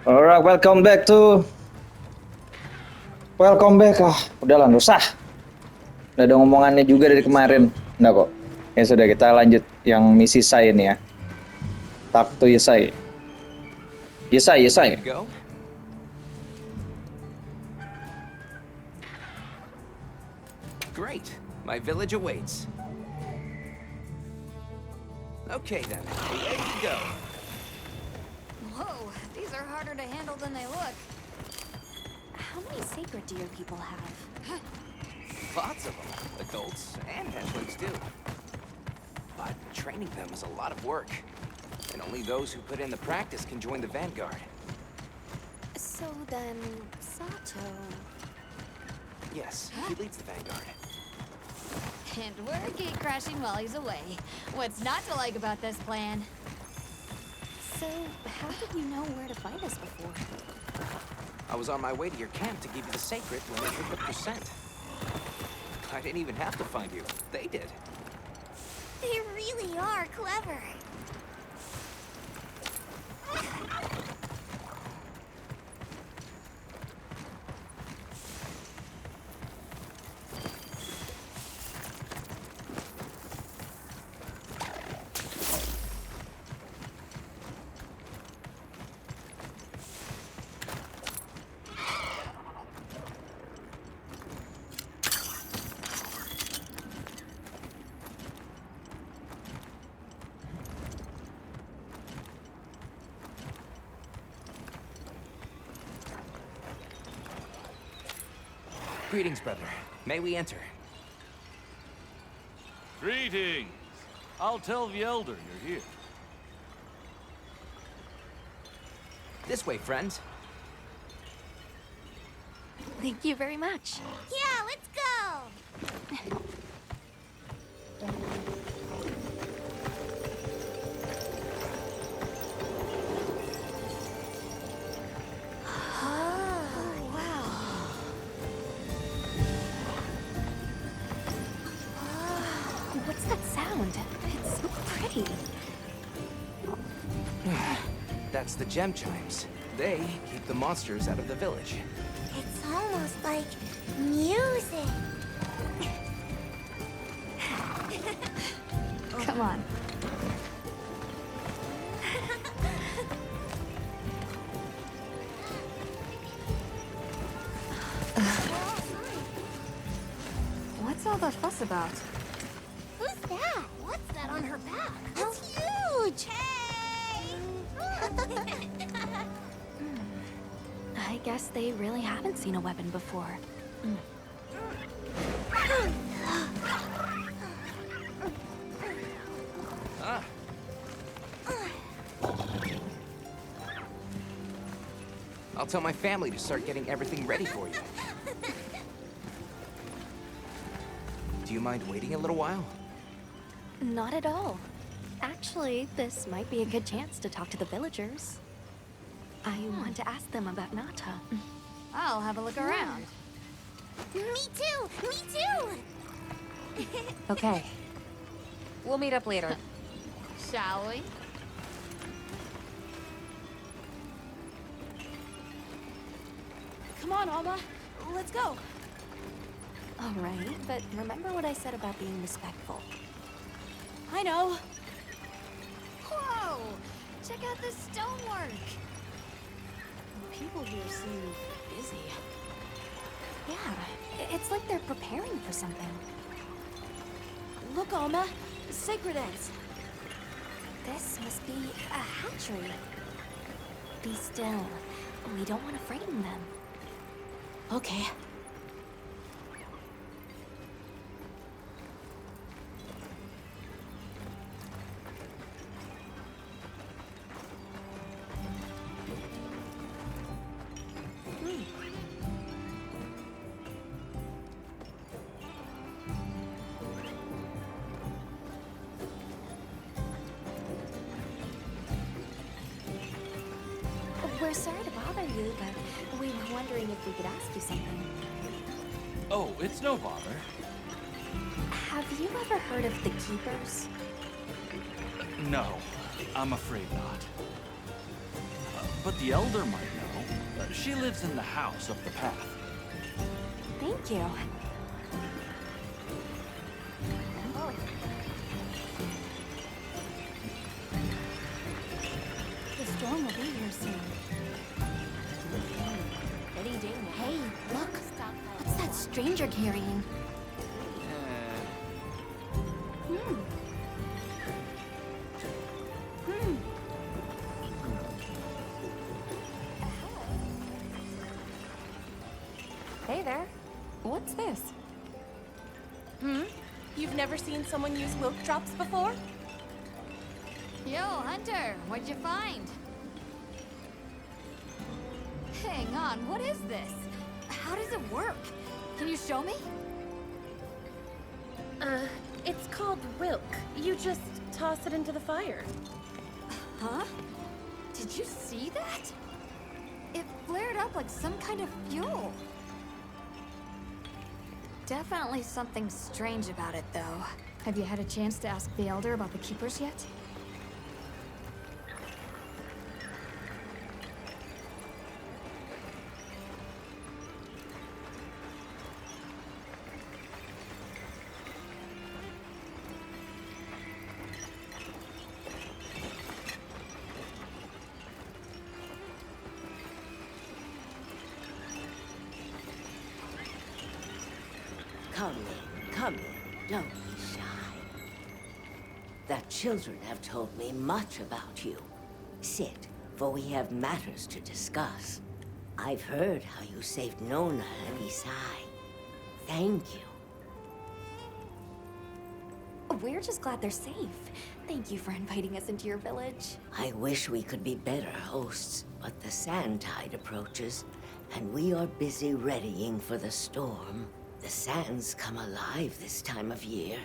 Alright, welcome back. Udahlah, nggak usah. Udah ada ngomongannya juga dari kemarin. Nggak kok. Ya sudah, kita lanjut yang misi saya nih ya. Talk to Yesai. Ready to Yesai. go? Great. My village awaits. Okay then, ready to go. Whoa, these are harder to handle than they look. How many sacred do your people have? Lots of them, adults and hatchlings too. But training them is a lot of work. And only those who put in the practice can join the vanguard. So then, Sato... Yes, he leads the vanguard. And we're gate crashing while he's away. What's not to like about this plan? So, how did you know where to find us before? I was on my way to your camp to give you the sacred when they picked up your scent. I didn't even have to find you. They did. They really are clever. Greetings, brother. May we enter? Greetings. I'll tell the elder you're here. This way, friends. Thank you very much. Yeah, let's go! Oh, wow. What's that sound? It's so pretty. That's the gem chimes. They keep the monsters out of the village. It's almost like music. Come on. What's all the fuss about? Who's that? What's that on her back? It's huge! Hey! I guess they really haven't seen a weapon before. Ah. I'll tell my family to start getting everything ready for you. Do you mind waiting a little while? Not at all. Actually, this might be a good chance to talk to the villagers. I want to ask them about Nata. I'll have a look around. Me too! Me too! Okay. We'll meet up later. Shall we? Come on, Alma. Let's go. All right, but remember what I said about being respectful. I know. Whoa! Check out this stonework. People here seem busy. Yeah, it's like they're preparing for something. Look, Alma. Sacred eggs. This must be a hatchery. Be still. We don't want to frighten them. Okay. We're sorry to bother you, but we were wondering if we could ask you something. Oh, it's no bother. Have you ever heard of the Keepers? No, I'm afraid not. but the Elder might know. She lives in the house up the path. Thank you. The storm will be here soon. Hey, look. What's that stranger carrying? Hey there. What's this? You've never seen someone use milk drops before? Yo, Hunter, what'd you find? Hang on, what is this? How does it work? Can you show me? It's called Wilk. You just toss it into the fire. Huh? Did you see that? It flared up like some kind of fuel. Definitely something strange about it, though. Have you had a chance to ask the Elder about the Keepers yet? Come in, don't be shy. The children have told me much about you. Sit, for we have matters to discuss. I've heard how you saved Nona and Isai. Thank you. We're just glad they're safe. Thank you for inviting us into your village. I wish we could be better hosts, but the sand tide approaches, and we are busy readying for the storm. The sands come alive this time of year,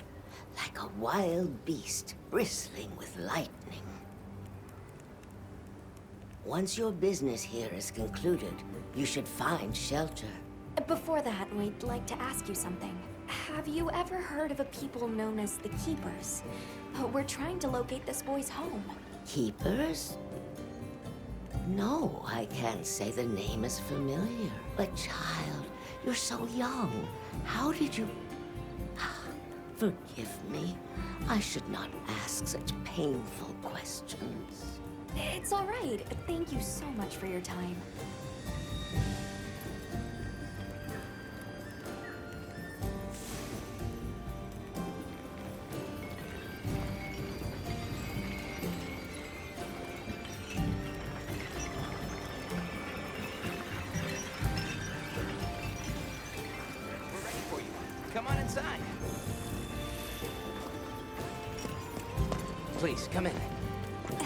like a wild beast bristling with lightning. Once your business here is concluded, you should find shelter. Before that, we'd like to ask you something. Have you ever heard of a people known as the Keepers? We're trying to locate this boy's home. Keepers? No, I can't say the name is familiar. But child, you're so young. How did you... Forgive me. I should not ask such painful questions. It's all right. Thank you so much for your time. We're ready for you. Come on inside. Please, come in. Look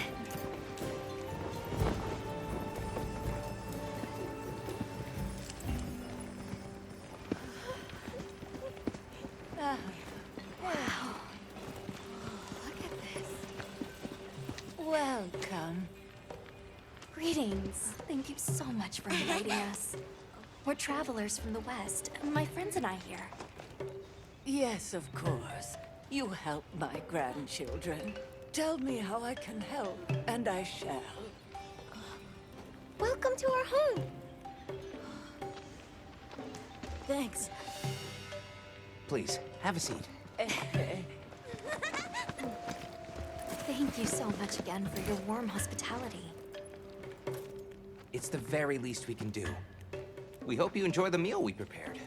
at this. Welcome. Greetings. Thank you so much for inviting us. We're travelers from the West, my friends and I here. Yes, of course. You help my grandchildren. Tell me how I can help, and I shall. Welcome to our home. Thanks. Please, have a seat. Thank you so much again for your warm hospitality. It's the very least we can do. We hope you enjoy the meal we prepared.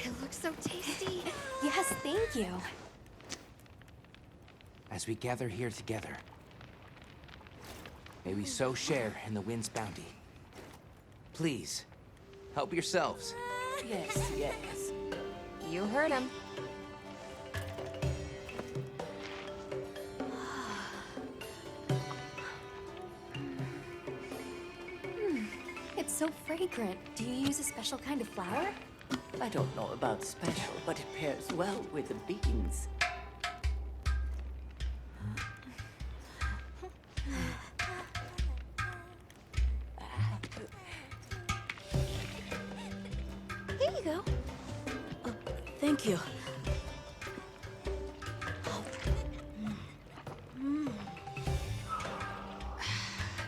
It looks so tasty. Yes, thank you. As we gather here together, may we so share in the wind's bounty. Please, help yourselves. Yes, yes. You heard him. It's so fragrant. Do you use a special kind of flower? I don't know about special, but it pairs well with the beans. you go. Thank you.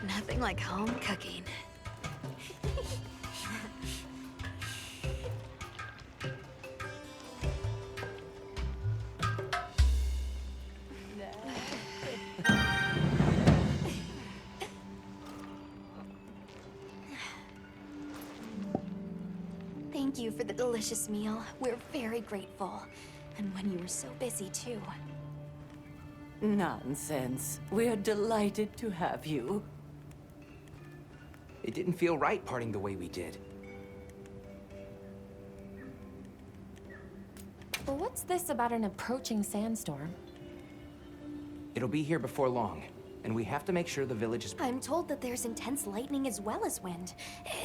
Nothing like home cooking. Thank you for the delicious meal. We're very grateful. And when you were so busy, too. Nonsense. We're delighted to have you. It didn't feel right parting the way we did. Well, what's this about an approaching sandstorm? It'll be here before long, and we have to make sure the village is... I'm told that there's intense lightning as well as wind.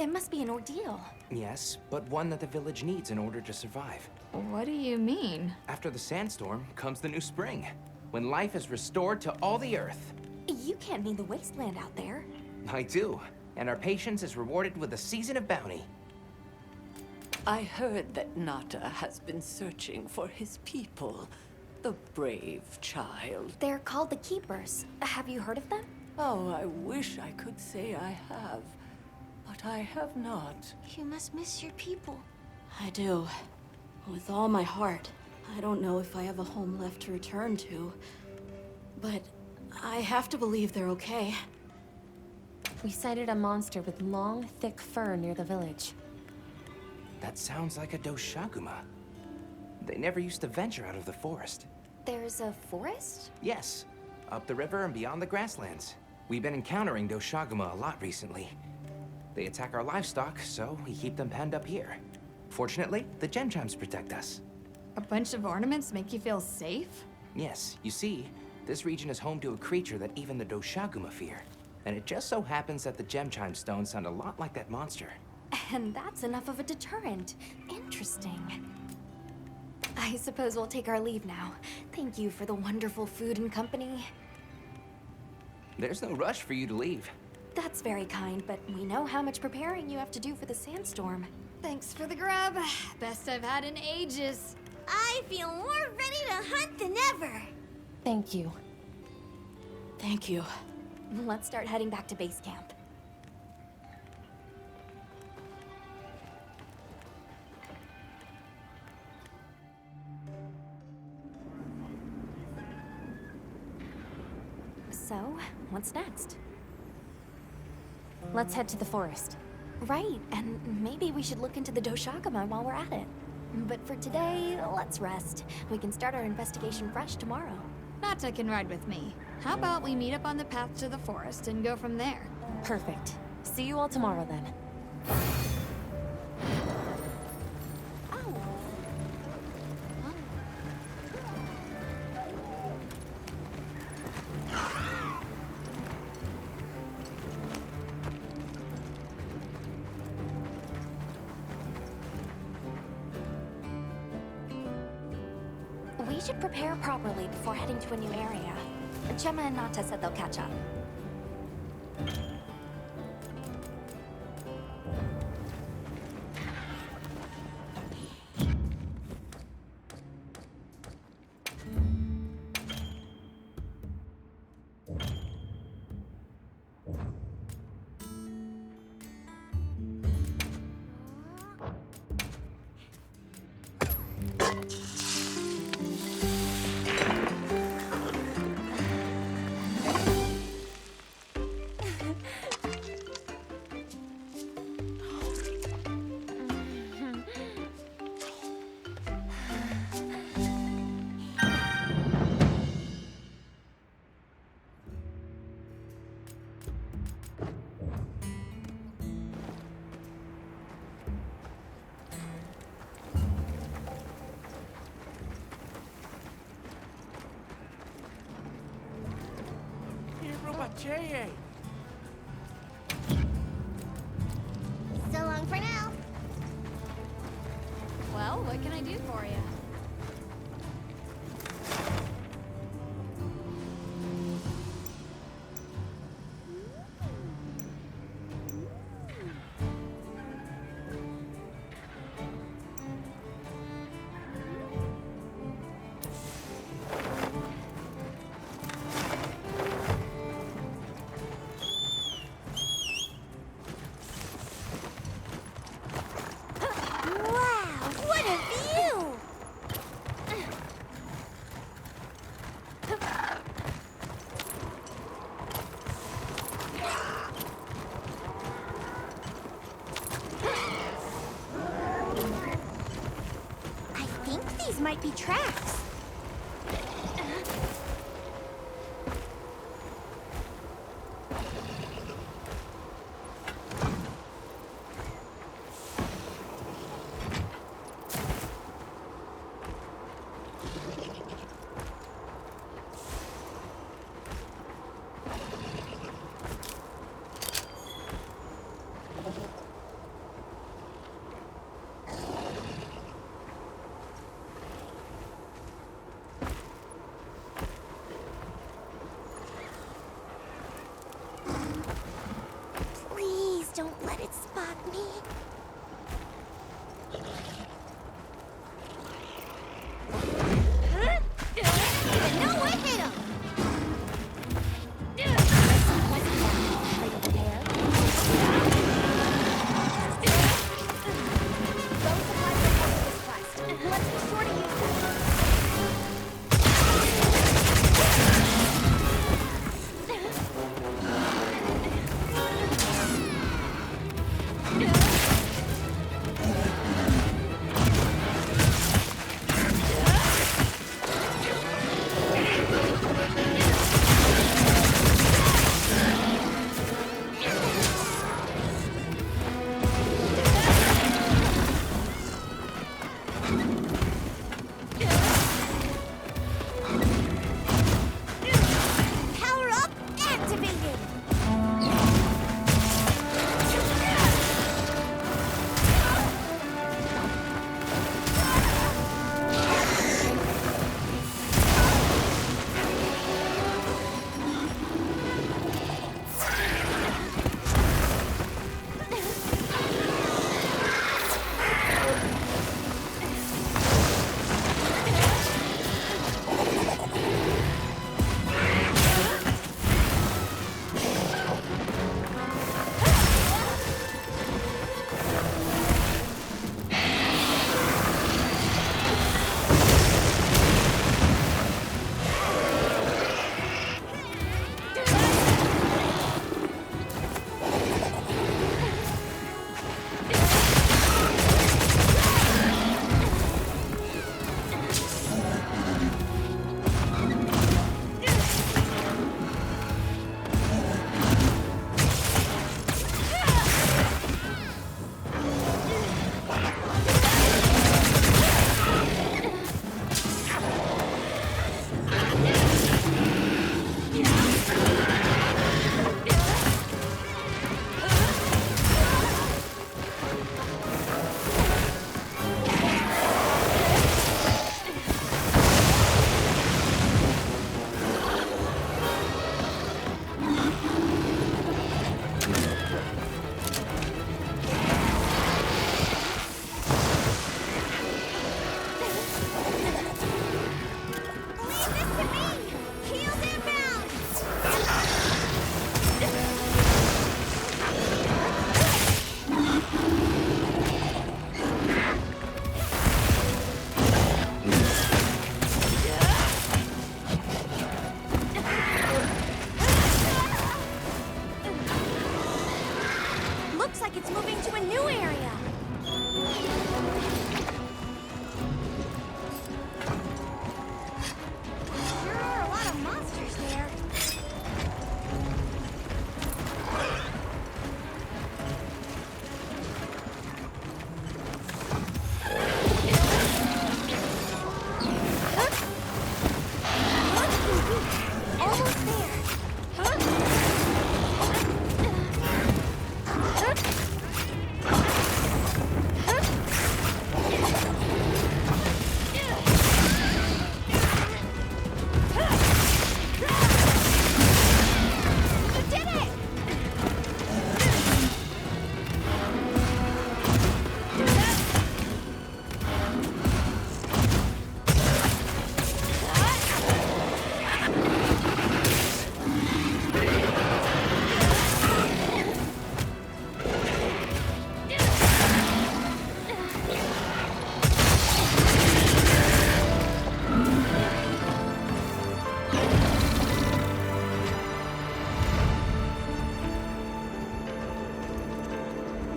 It must be an ordeal. Yes, but one that the village needs in order to survive. What do you mean? After the sandstorm comes the new spring, when life is restored to all the earth. You can't mean the wasteland out there. I do, and our patience is rewarded with a season of bounty. I heard that Nata has been searching for his people. The brave child. They're called the Keepers. Have you heard of them? Oh, I wish I could say I have, but I have not. You must miss your people. I do. With all my heart. I don't know if I have a home left to return to. But I have to believe they're okay. We sighted a monster with long, thick fur near the village. That sounds like a Doshaguma. They never used to venture out of the forest. There's a forest? Yes, up the river and beyond the grasslands. We've been encountering Doshaguma a lot recently. They attack our livestock, so we keep them penned up here. Fortunately, the gem chimes protect us. A bunch of ornaments make you feel safe? Yes, you see, this region is home to a creature that even the Doshaguma fear. And it just so happens that the gem chime stones sound a lot like that monster. And that's enough of a deterrent. Interesting. I suppose we'll take our leave now. Thank you for the wonderful food and company. There's no rush for you to leave. That's very kind, but we know how much preparing you have to do for the sandstorm. Thanks for the grub. Best I've had in ages. I feel more ready to hunt than ever. Thank you. Thank you. Let's start heading back to base camp. So, what's next? Let's head to the forest. Right, and maybe we should look into the Doshagama while we're at it. But for today, let's rest. We can start our investigation fresh tomorrow. Nata can ride with me. How about we meet up on the path to the forest and go from there? Perfect. See you all tomorrow then. We should prepare properly before heading to a new area. Gemma and Nata said they'll catch up. So long for now. Well, what can I do for you? These might be tracks. Please don't let it spot me. No, it hit him! Let's be sure to use them. Power up, activated! Looks like it's moving to a new area. There are a lot of monsters there. Almost there. You did it!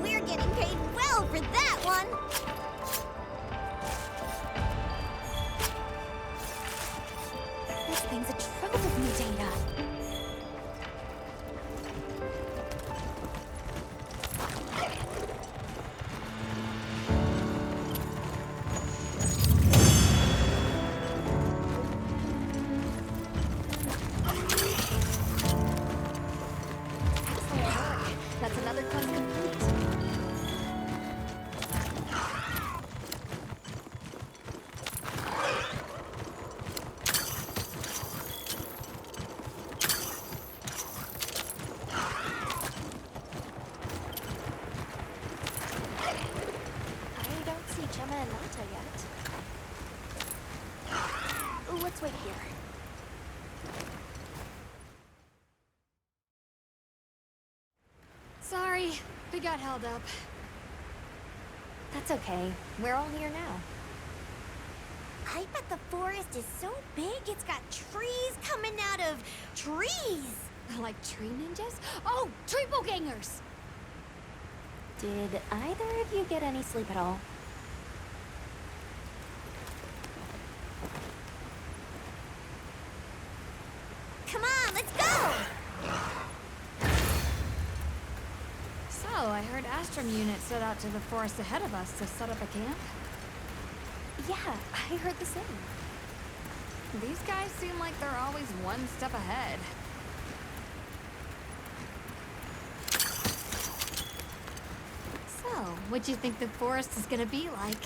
We're getting paid well for that one! and Nata yet. Let's wait here. Sorry, we got held up. That's okay. We're all here now. I bet the forest is so big it's got trees coming out of trees. Like tree ninjas? Oh, triple gangers! Did either of you get any sleep at all? Come on, let's go! So, I heard Astrum unit set out to the forest ahead of us to set up a camp. Yeah, I heard the same. These guys seem like they're always one step ahead. So, what'd you think the forest is gonna be like?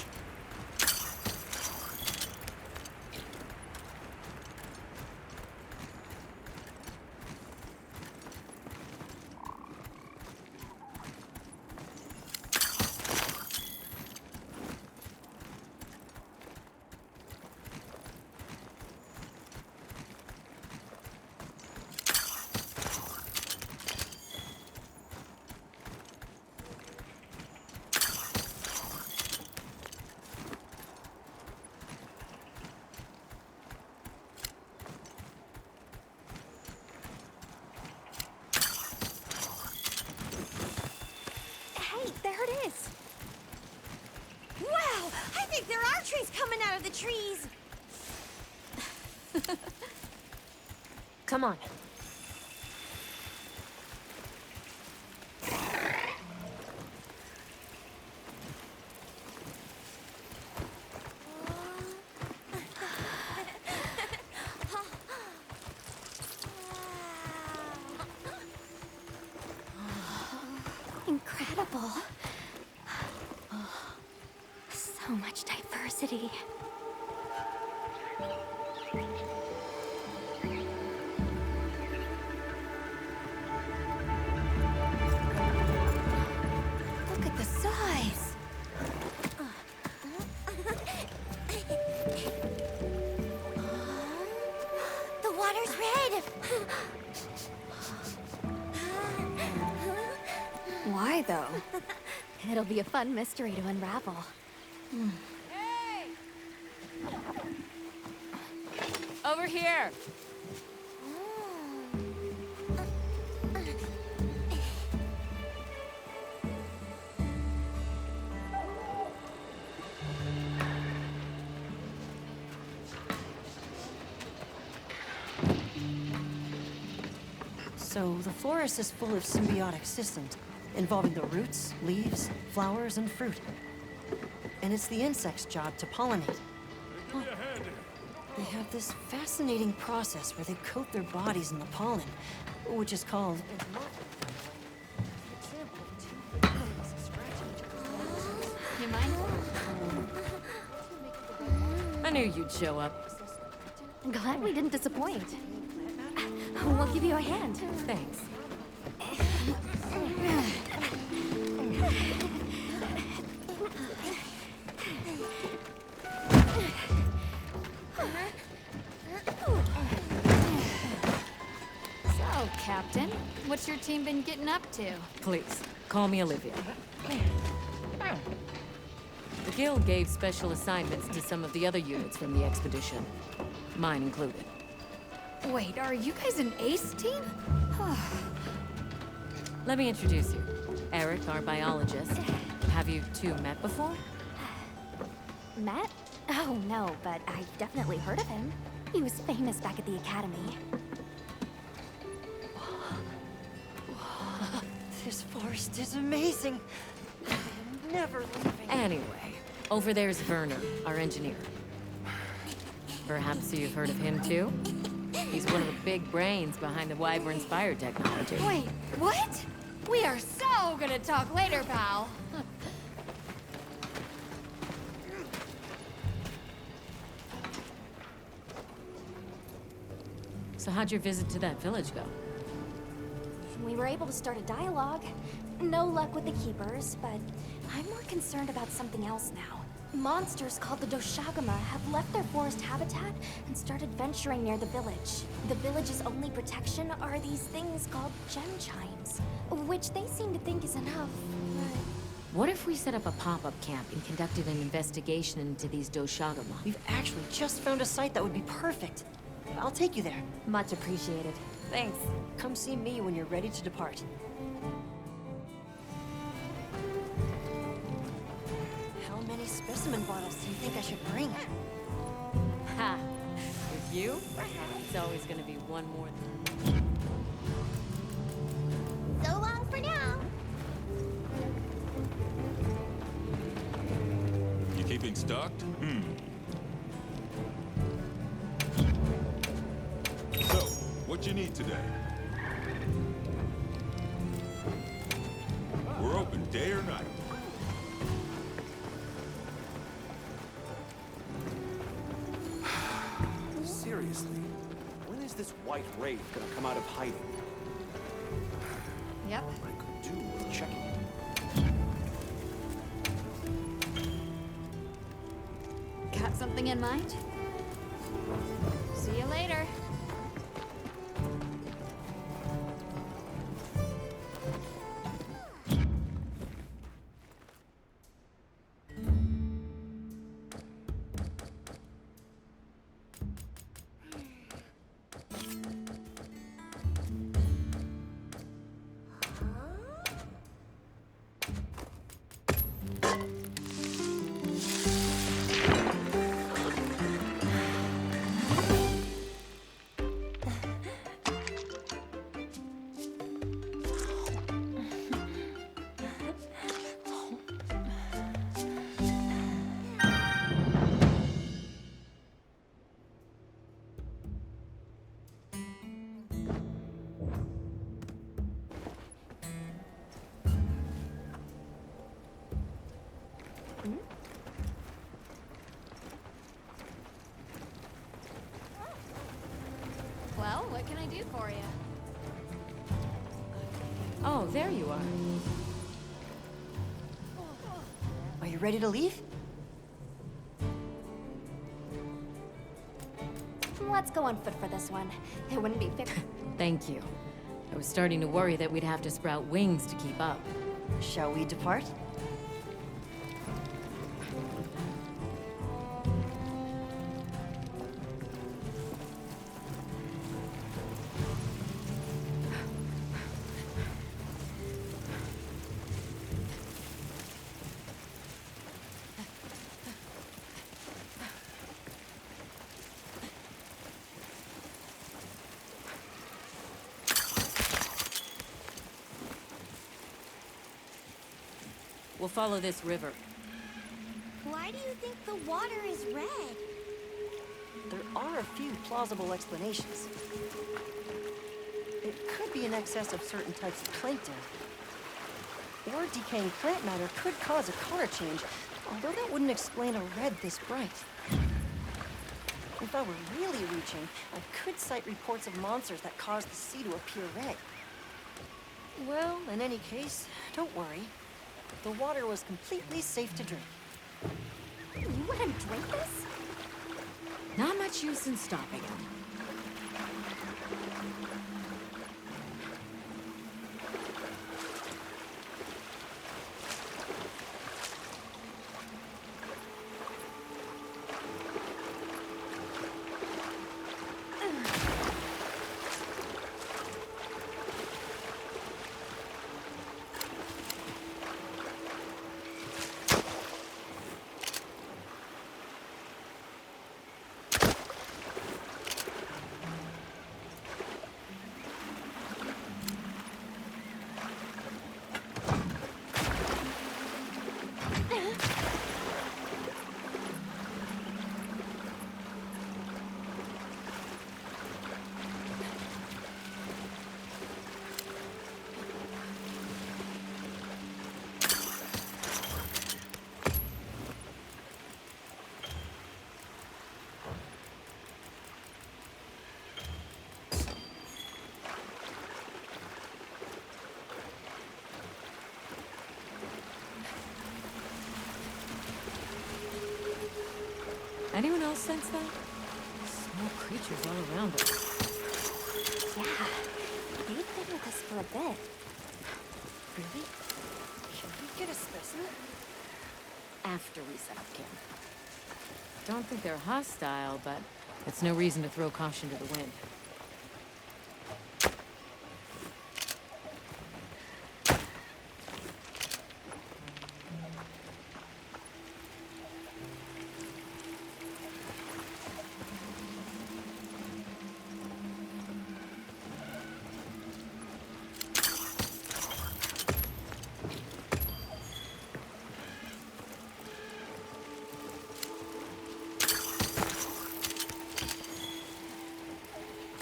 Hey, there it is! Wow, I think there are trees coming out of the trees. Come on. Incredible. So much diversity. Look at the size! The water's red. Why, though? It'll be a fun mystery to unravel. Over here! So, the forest is full of symbiotic systems, involving the roots, leaves, flowers, and fruit. And it's the insect's job to pollinate. Huh. They have this fascinating process where they coat their bodies in the pollen, which is called... You mind? I knew you'd show up. Glad we didn't disappoint. We'll give you a hand. Thanks. So, Captain, what's your team been getting up to? Please, call me Olivia. The Guild gave special assignments to some of the other units from the expedition. Mine included. Wait, are you guys an ace team? Let me introduce you. Eric, our biologist. Have you two met before? Matt? Oh, no, but I've definitely heard of him. He was famous back at the academy. This forest is amazing. I'm never leaving. Anyway, over there's Werner, our engineer. Perhaps you've heard of him too? He's one of the big brains behind the Wyvern's fire technology. Wait, what? We are so gonna talk later, pal. So how'd your visit to that village go? We were able to start a dialogue. No luck with the keepers, but I'm more concerned about something else now. Monsters called the Doshagama have left their forest habitat and started venturing near the village. The village's only protection are these things called gem chimes, which they seem to think is enough, but... What if we set up a pop-up camp and conducted an investigation into these Doshagama? We've actually just found a site that would be perfect. I'll take you there. Much appreciated. Thanks. Come see me when you're ready to depart. How many specimen bottles do you think I should bring? Ha! With you, it's always gonna be one more So long for now. You keeping stocked? So, what you need today? We're open day or night. Seriously, when is this white wraith gonna come out of hiding? Yep. I could do with checking it. Got something in mind? See you later. Well, what can I do for you? Oh, there you are. Are you ready to leave? Let's go on foot for this one. It wouldn't be fair. Thank you. I was starting to worry that we'd have to sprout wings to keep up. Shall we depart? We'll follow this river. Why do you think the water is red? There are a few plausible explanations. It could be in excess of certain types of plankton. Or decaying plant matter could cause a color change, although that wouldn't explain a red this bright. If I were really reaching, I could cite reports of monsters that cause the sea to appear red. Well, in any case, don't worry. The water was completely safe to drink. You let him drink this? Not much use in stopping him. Anyone else sense that? Small creatures all around us. Yeah, they've been with us for a bit. Really? Can we get a specimen? After we set up camp. Don't think they're hostile, but it's no reason to throw caution to the wind.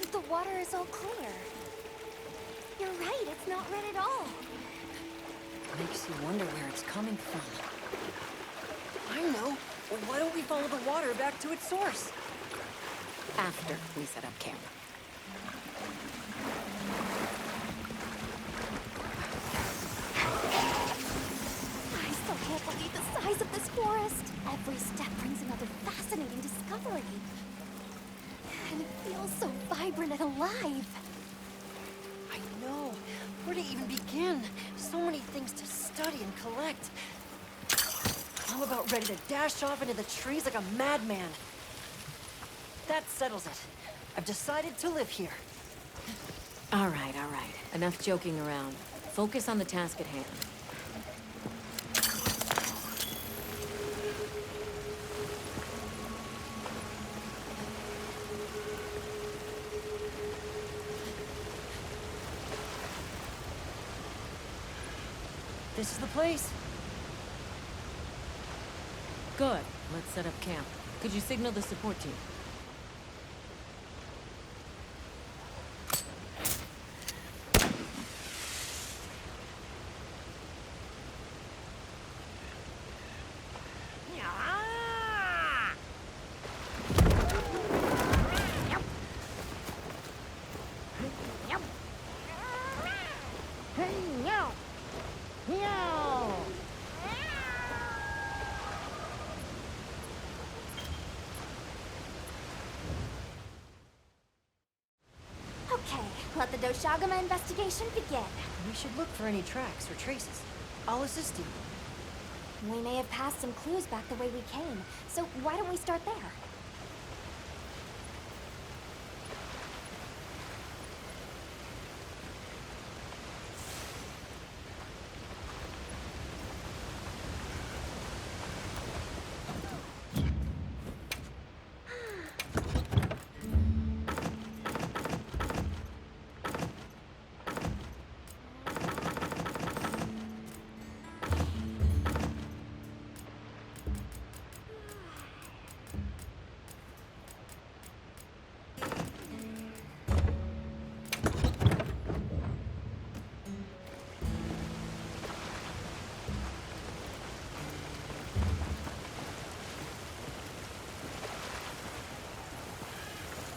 The water is all clear. You're right, it's not red at all. Makes you wonder where it's coming from. I know. Well, why don't we follow the water back to its source? After we set up camp. I still can't believe the size of this forest. Every step brings another fascinating discovery. And it feels so vibrant and alive. I know. Where to even begin? So many things to study and collect. I'm about ready to dash off into the trees like a madman. That settles it. I've decided to live here. All right, all right. Enough joking around. Focus on the task at hand. This is the place. Good. Let's set up camp. Could you signal the support team? Okay, let the Doshagama investigation begin. We should look for any tracks or traces. I'll assist you. We may have passed some clues back the way we came, so why don't we start there?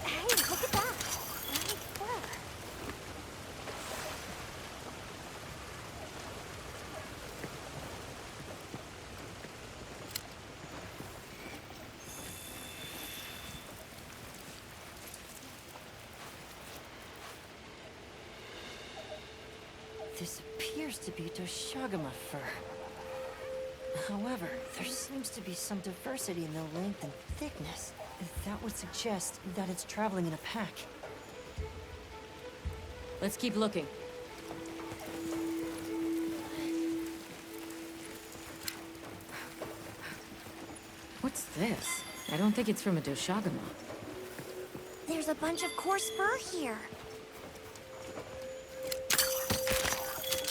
Hey, look at that! Nice fur. This appears to be Doshagama fur. However, there seems to be some diversity in the length and thickness. That would suggest that it's traveling in a pack. Let's keep looking. What's this? I don't think it's from a Doshagama. There's a bunch of coarse fur here.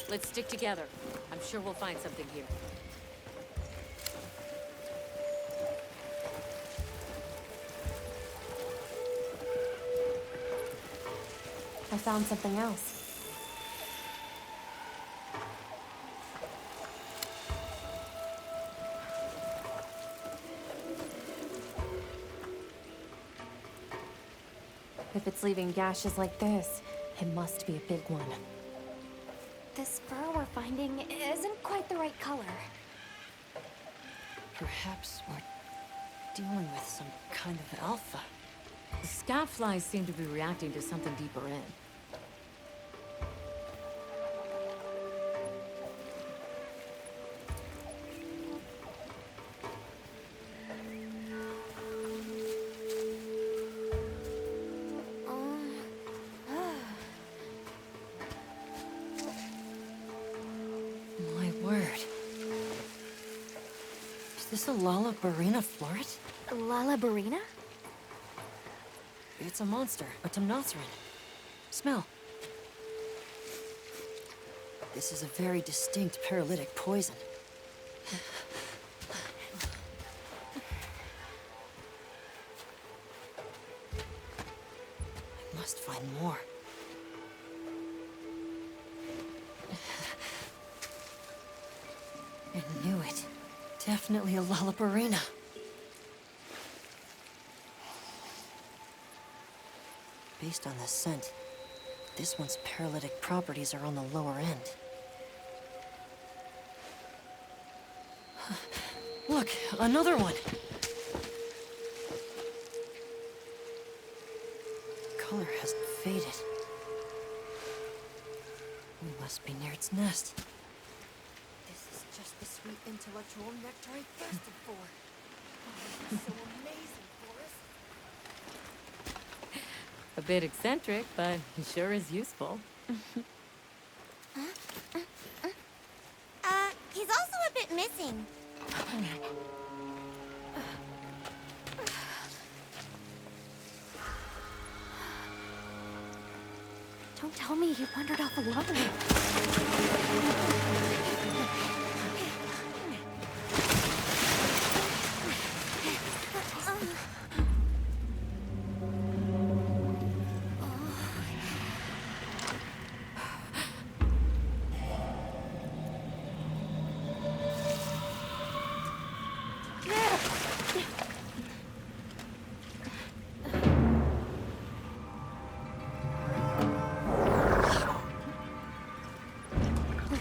Let's stick together. I'm sure we'll find something here. I found something else. If it's leaving gashes like this, it must be a big one. This fur we're finding isn't quite the right color. Perhaps we're dealing with some kind of alpha. The scat flies seem to be reacting to something deeper in. My word. Is this a Lala Barina floret? Lala Barina? It's a monster, a Temnothran. Smell. This is a very distinct paralytic poison. I must find more. I knew it. Definitely a Lala Barina. Based on the scent, this one's paralytic properties are on the lower end. Look, another one! Color hasn't faded. We must be near its nest. This is just the sweet intellectual nectar I thirsted for. Oh, this is so amazing, Forrest. A bit eccentric, but he sure is useful. He's also a bit missing. Don't tell me he wandered off alone.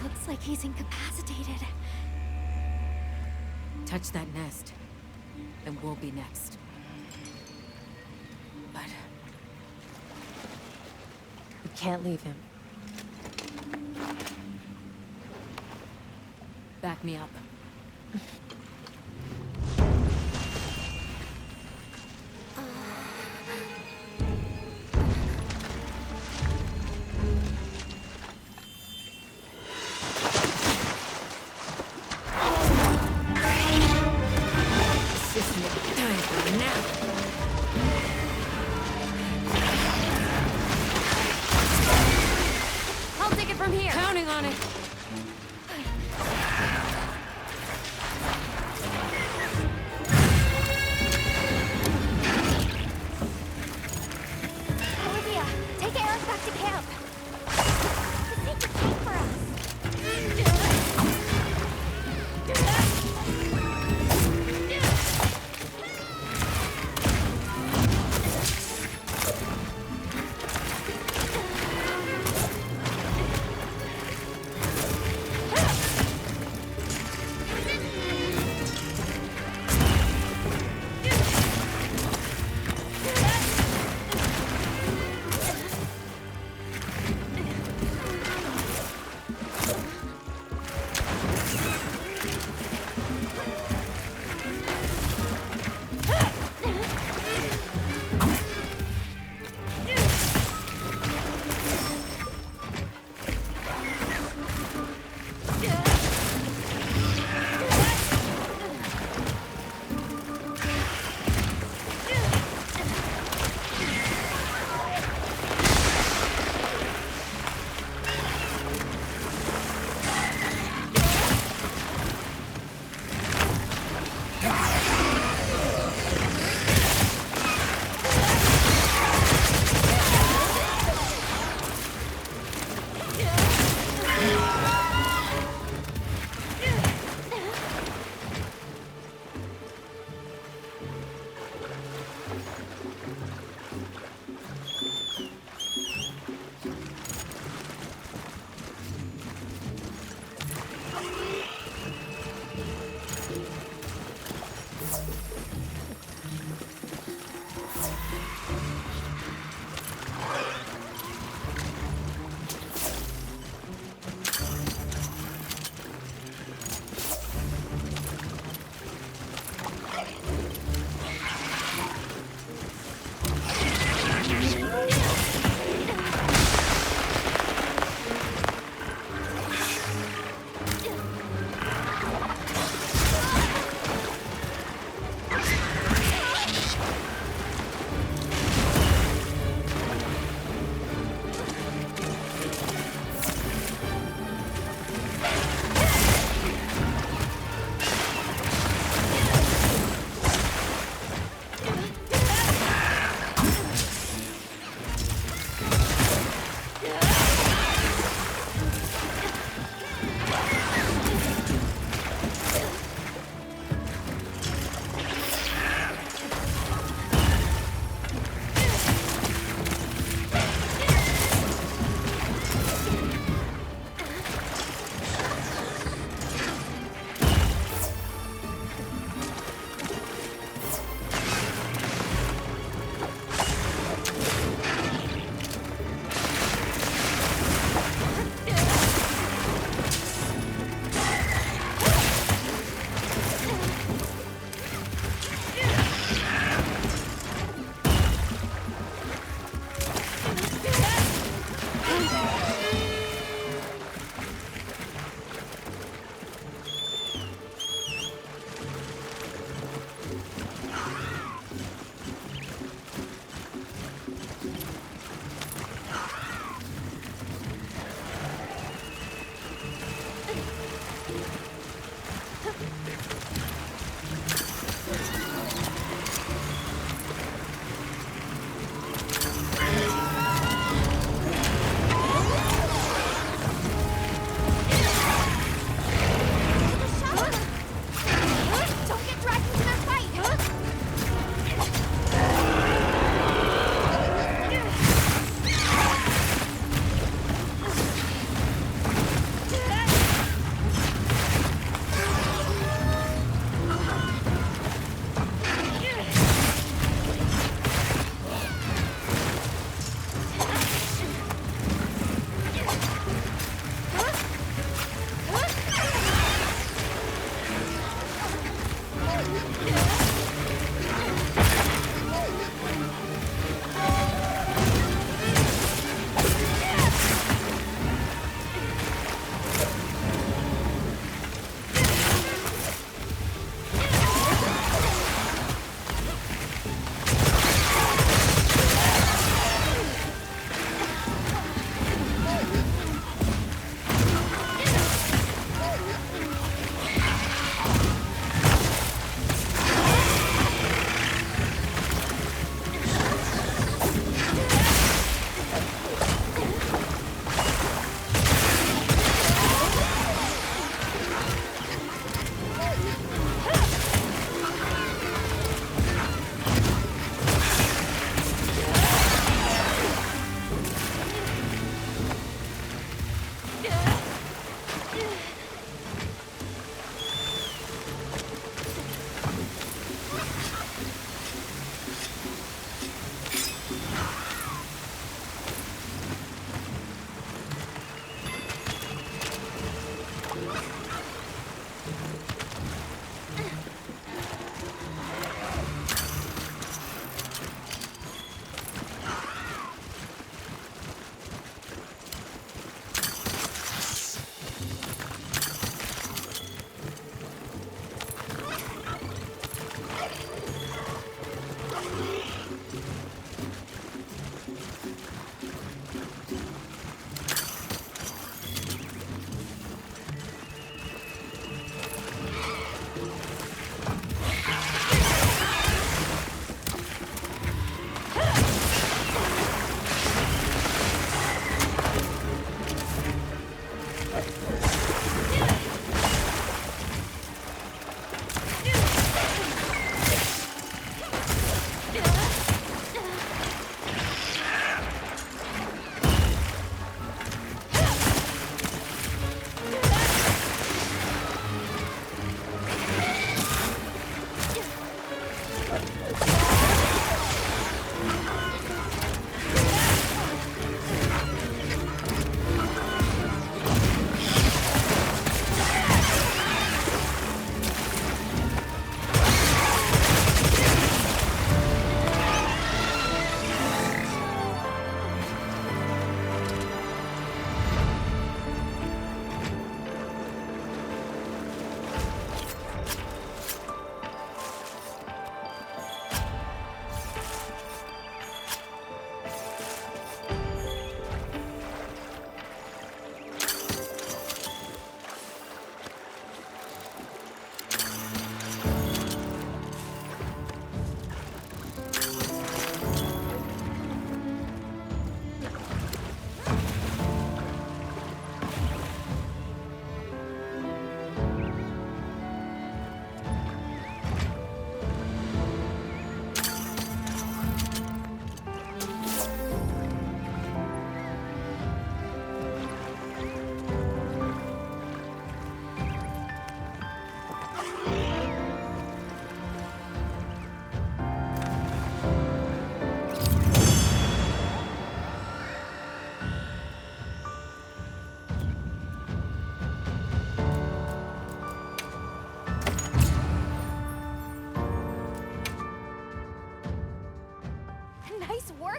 Looks like he's incapacitated. Touch that nest, and we'll be next. But we can't leave him. Back me up. I'll take it from here. Counting on it. Olivia, take Eric back to camp. This needs a cake for us. Don't get dragged into their fight!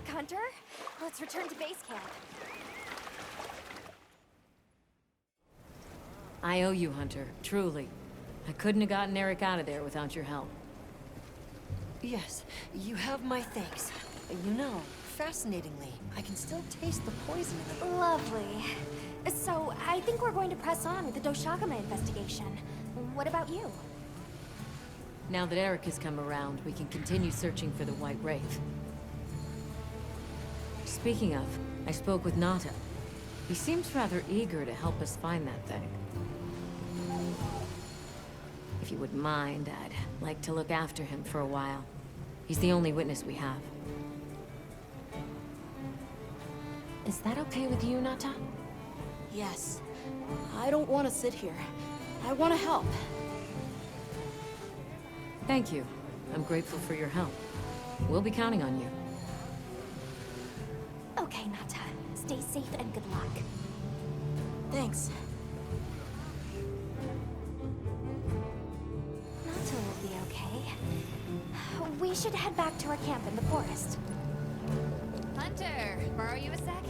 work, Hunter. Let's return to base camp. I owe you, Hunter. Truly. I couldn't have gotten Eric out of there without your help. Yes, you have my thanks. You know, fascinatingly, I can still taste the poison in it. Lovely. So, I think we're going to press on with the Doshagama investigation. What about you? Now that Eric has come around, we can continue searching for the White Wraith. Speaking of, I spoke with Nata. He seems rather eager to help us find that thing. If you wouldn't mind, I'd like to look after him for a while. He's the only witness we have. Is that okay with you, Nata? Yes. I don't want to sit here. I want to help. Thank you. I'm grateful for your help. We'll be counting on you. Okay, Nata. Stay safe and good luck. Thanks. Nata will be okay. We should head back to our camp in the forest. Hunter, borrow you a sec?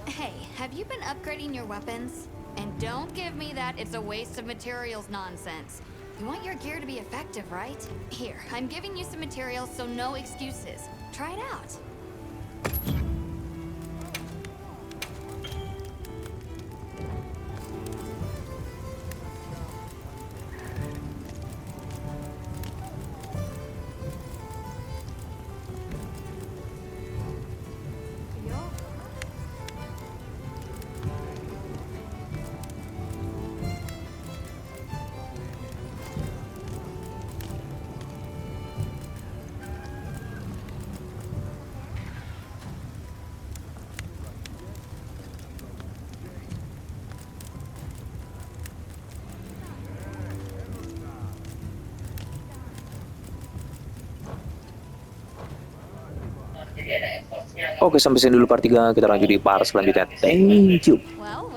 Hey, have you been upgrading your weapons? And don't give me that it's a waste of materials nonsense. You want your gear to be effective, right? Here, I'm giving you some materials, so no excuses. Try it out. Oke, sampai sini dulu part 3. Kita lanjut di part selanjutnya. Thank you. Well,